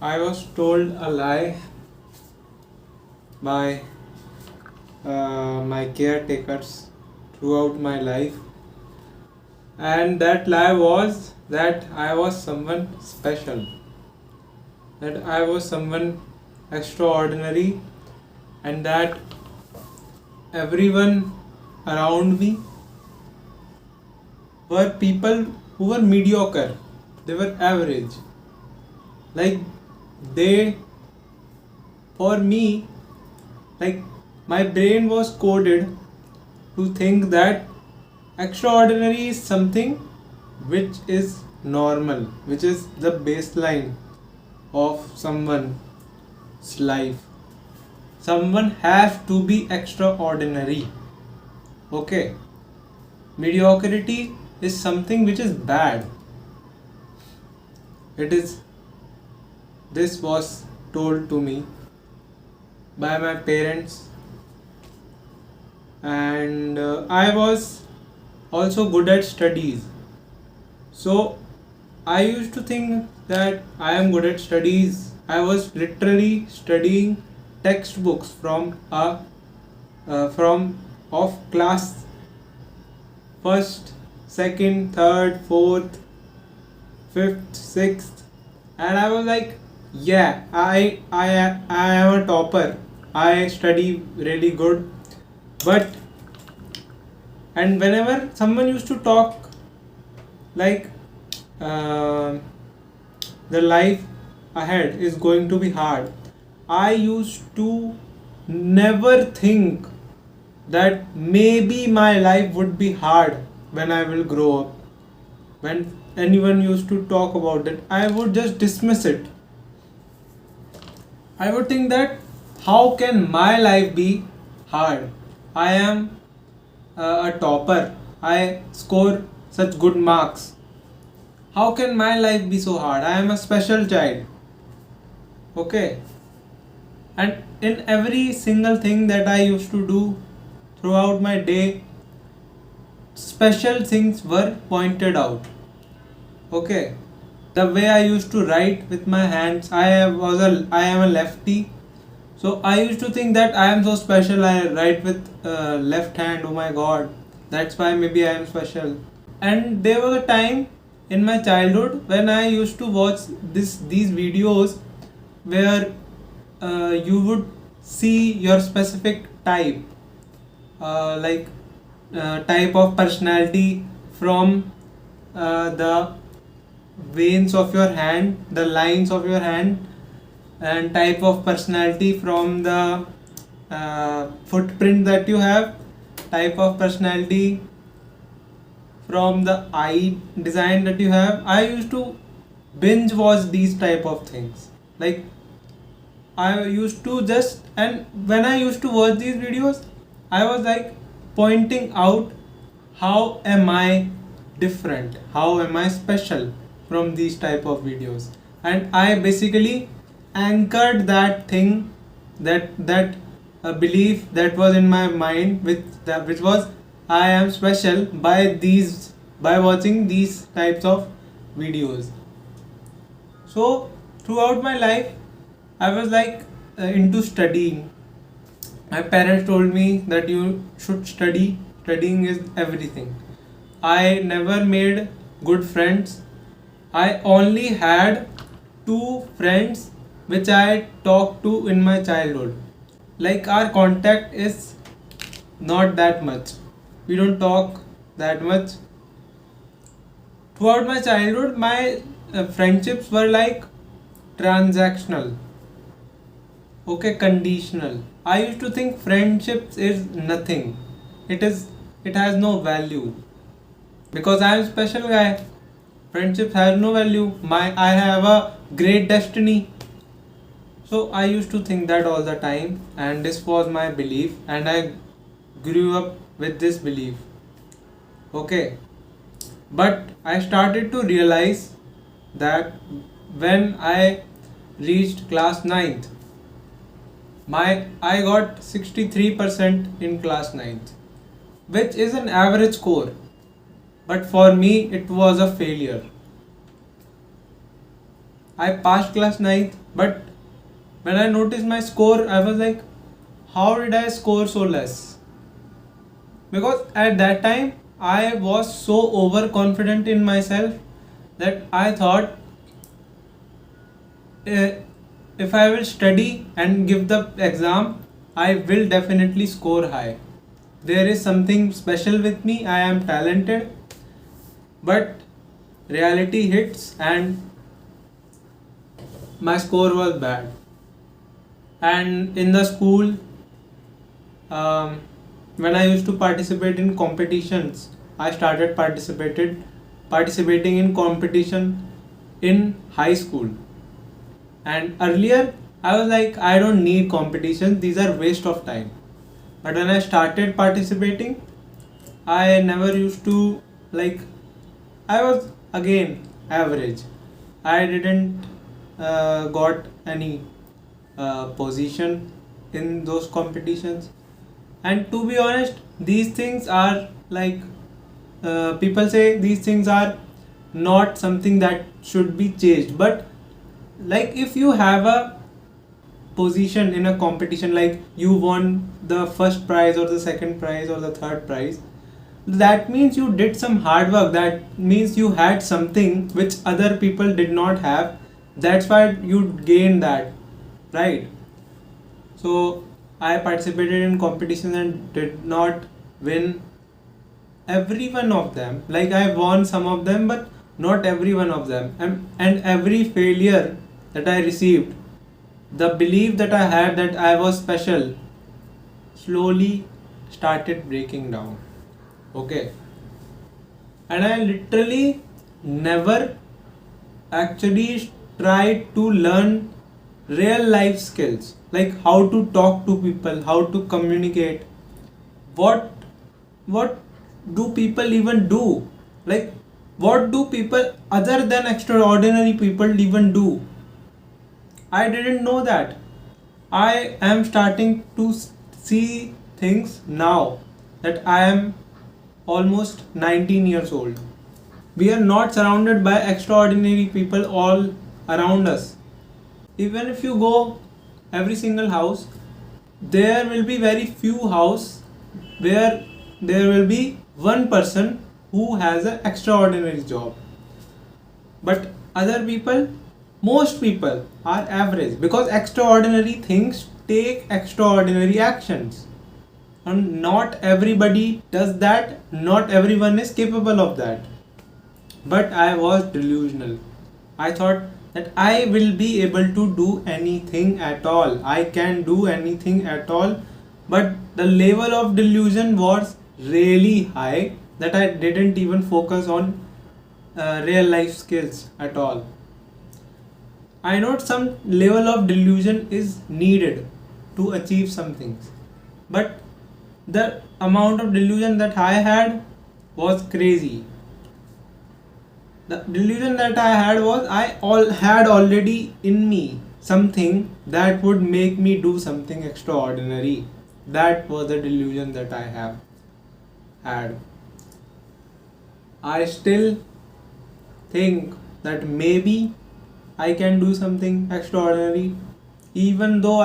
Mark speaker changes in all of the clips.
Speaker 1: I was told a lie by my caretakers throughout my life, and that lie was that I was someone special, that I was someone extraordinary, and that everyone around me were people who were mediocre, they were average. Like, they, for me, like, my brain was coded to think that extraordinary is something which is normal, which is the baseline of someone's life. Someone has to be extraordinary. Okay, mediocrity is something which is bad. This was told to me by my parents, and I was also good at studies. So I used to think that I am good at studies. I was literally studying textbooks from of class first, second, third, fourth, fifth, sixth, and I was like, yeah, I am a topper. I study really good, but and whenever someone used to talk like uh, the life ahead is going to be hard, I used to never think that maybe my life would be hard when I will grow up. When anyone used to talk about it, I would just dismiss it. I would think that how can my life be hard? I am a topper. I score such good marks. How can my life be so hard? I am a special child. Okay. And in every single thing that I used to do throughout my day, special things were pointed out. Okay. The way I used to write with my hands, I am a lefty. So I used to think that I am so special. I write with left hand. Oh my god, that's why maybe I am special. And there was a time in my childhood when I used to watch these videos where you would see your specific type, like type of personality from the veins of your hand, the lines of your hand, and type of personality from the footprint that you have, type of personality from the eye design that you have. I used to binge watch these type of things. Like, I used to just, and when I used to watch these videos, I was like pointing out how am I different, how am I special from these type of videos, and I basically anchored that thing, that belief that was in my mind, which was I am special by watching these types of videos. So throughout my life, I was like into studying. My parents told me that you should study. Studying is everything. I never made good friends. I only had two friends which I talked to in my childhood. Like, our contact is not that much. We don't talk that much. Throughout my childhood, my friendships were like transactional. Okay, conditional. I used to think friendships is nothing. It has no value. Because I am special guy. Friendships have no value. I have a great destiny. So I used to think that all the time, and this was my belief, and I grew up with this belief. Okay. But I started to realize that when I reached class ninth, I got 63% in class ninth, which is an average score, but for me it was a failure. I passed class 9th, but when I noticed my score, I was like, how did I score so less? Because at that time, I was so overconfident in myself that I thought, eh, if I will study and give the exam, I will definitely score high. There is something special with me, I am talented, but reality hits and my score was bad. And in the school, um, when I used to participate in competitions, I started participating in competition in high school. And earlier, I was like, I don't need competitions; these are waste of time. But when I started participating, I never used to like. I was again average. I didn't got any position in those competitions. And to be honest, these things are like, people say these things are not something that should be changed. But like, if you have a position in a competition, like you won the first prize or the second prize or the third prize, that means you did some hard work, that means you had something which other people did not have. That's why you gained that, right? So I participated in competitions and did not win every one of them. Like, I won some of them, but not every one of them. And every failure that I received, the belief that I had that I was special slowly started breaking down. Okay. And I literally never actually tried to learn real life skills, like how to talk to people, how to communicate, what what do people even do, like what do people other than extraordinary people even do. I didn't know that. I am starting to see things now that I am almost 19 years old. We are not surrounded by extraordinary people all around us. Even if you go every single house, there will be very few house where there will be one person who has an extraordinary job. But other people, most people are average, because extraordinary things take extraordinary actions. And not everybody does that, not everyone is capable of that. But I was delusional. I thought that I will be able to do anything at all. I can do anything at all. But the level of delusion was really high that I didn't even focus on real life skills at all. I know some level of delusion is needed to achieve some things. But the amount of delusion that I had was crazy. The delusion that I had was, I all had already in me something that would make me do something extraordinary. That was the delusion that I have had. I still think that maybe I can do something extraordinary, even though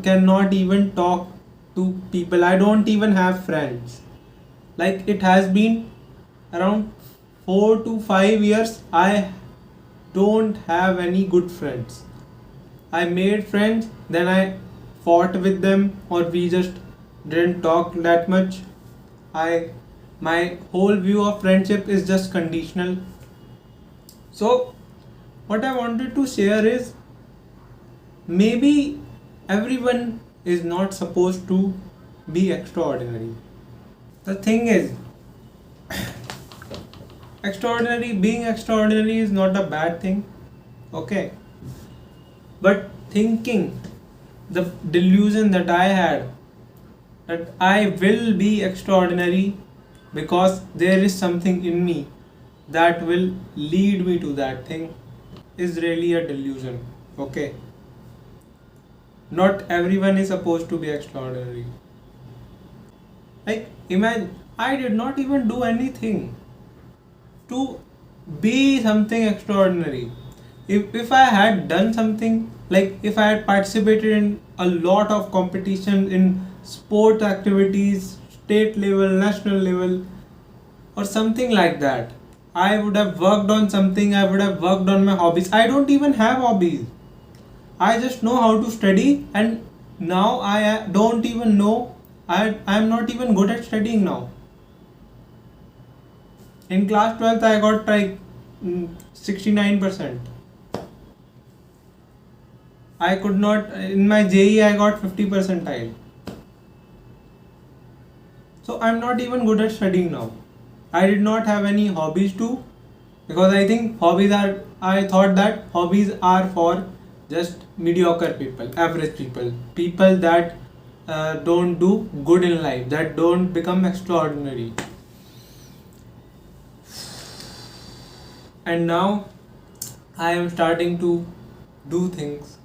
Speaker 1: cannot even talk to people. I don't even have friends. Like, it has been around 4 to 5 years, I don't have any good friends. I made friends, then I fought with them, or we just didn't talk that much. I My whole view of friendship is just conditional. So what I wanted to share is, maybe everyone is not supposed to be extraordinary. The thing is, being extraordinary is not a bad thing, okay? But thinking, the delusion that I had, that I will be extraordinary because there is something in me that will lead me to that thing, is really a delusion, okay? Not everyone is supposed to be extraordinary. Like, imagine, I did not even do anything to be something extraordinary. If I had done something, like if I had participated in a lot of competition in sport activities, state level, national level, or something like that, I would have worked on something, I would have worked on my hobbies. I don't even have hobbies. I just know how to study, and now I don't even know. I'm not even good at studying now. In class 12th, I got like 69%. I could not, in my JE, I got 50 percentile. So I'm not even good at studying now. I did not have any hobbies too, because I thought that hobbies are for just mediocre people, average people, people that don't do good in life, that don't become extraordinary. And now I am starting to do things,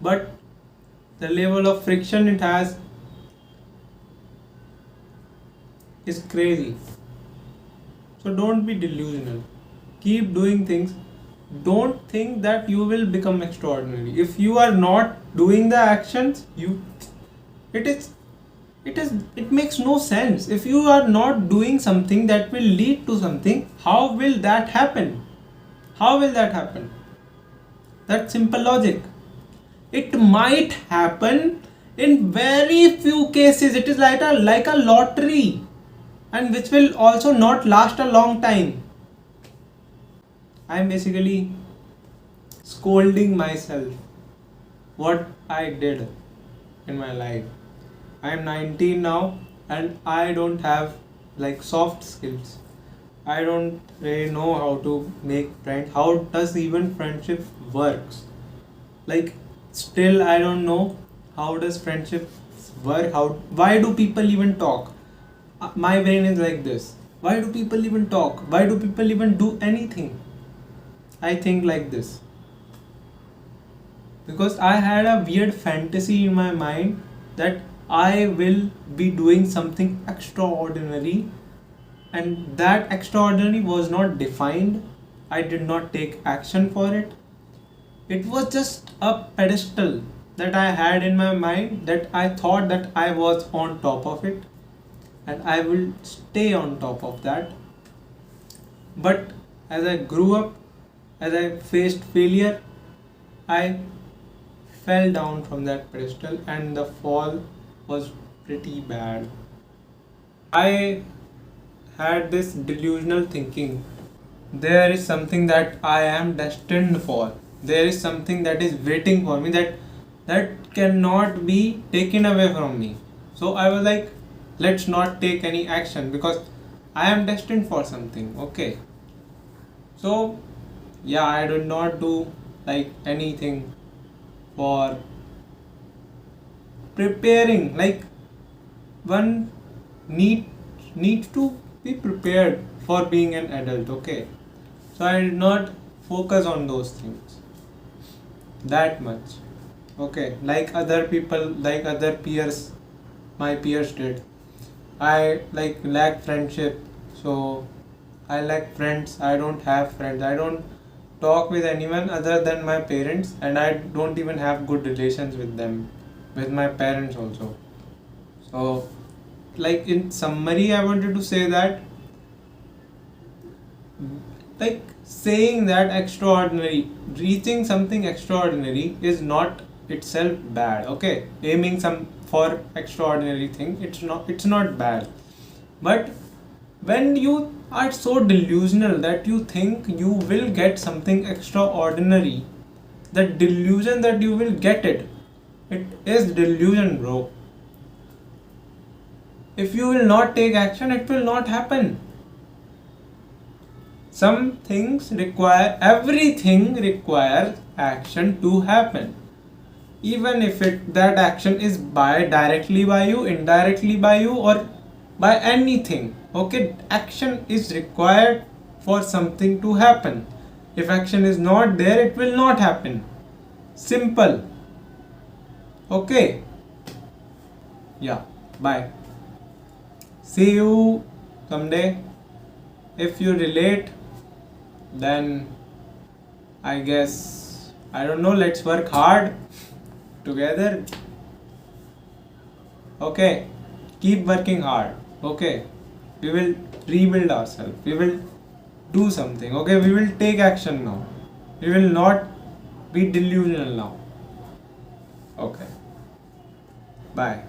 Speaker 1: but the level of friction it has is crazy. So don't be delusional. Keep doing things. Don't think that you will become extraordinary. If you are not doing the actions, it is it makes no sense. If you are not doing something that will lead to something, how will that happen? How will that happen? That's simple logic. It might happen in very few cases. It is like a lottery, and which will also not last a long time. I'm basically scolding myself what I did in my life. I'm 19 now, and I don't have like soft skills. I don't really know how to make friends. How does even friendship works? Like still I don't know how does friendship work. How why do people even talk? My brain is like this. Why do people even talk? Why do people even do anything? I think like this because I had a weird fantasy in my mind that I will be doing something extraordinary, and that extraordinary was not defined. I did not take action for it. It was just a pedestal that I had in my mind that I thought that I was on top of it and I will stay on top of that. But as I grew up, as I faced failure, I fell down from that pedestal and the fall was pretty bad. I had this delusional thinking. There is something that I am destined for. There is something that is waiting for me that cannot be taken away from me. So I was like, let's not take any action because I am destined for something. Okay. So yeah, I did not do like anything for preparing. Like one need needs to be prepared for being an adult. Okay. So I did not focus on those things that much. Okay, like other people, like other peers, my peers did. I like lack friendship, so I lack friends. I don't have friends. I don't talk with anyone other than my parents, and I don't even have good relations with them, with my parents also. So, like in summary, I wanted to say that like saying that extraordinary, reaching something extraordinary is not itself bad. Okay, aiming some for extraordinary thing, it's not bad. But when you are so delusional that you think you will get something extraordinary, the delusion that you will get it is delusion, bro. If you will not take action, it will not happen. Some things require, everything requires action to happen. Even if that action is directly by you, indirectly by you, or by anything. Okay, action is required for something to happen. If action is not there, it will not happen. Simple. Okay. Yeah. Bye. See you someday. If you relate, then I guess, I don't know, let's work hard together. Okay, keep working hard. Okay, we will rebuild ourselves. We will do something. Okay, we will take action now. We will not be delusional now. Okay, bye.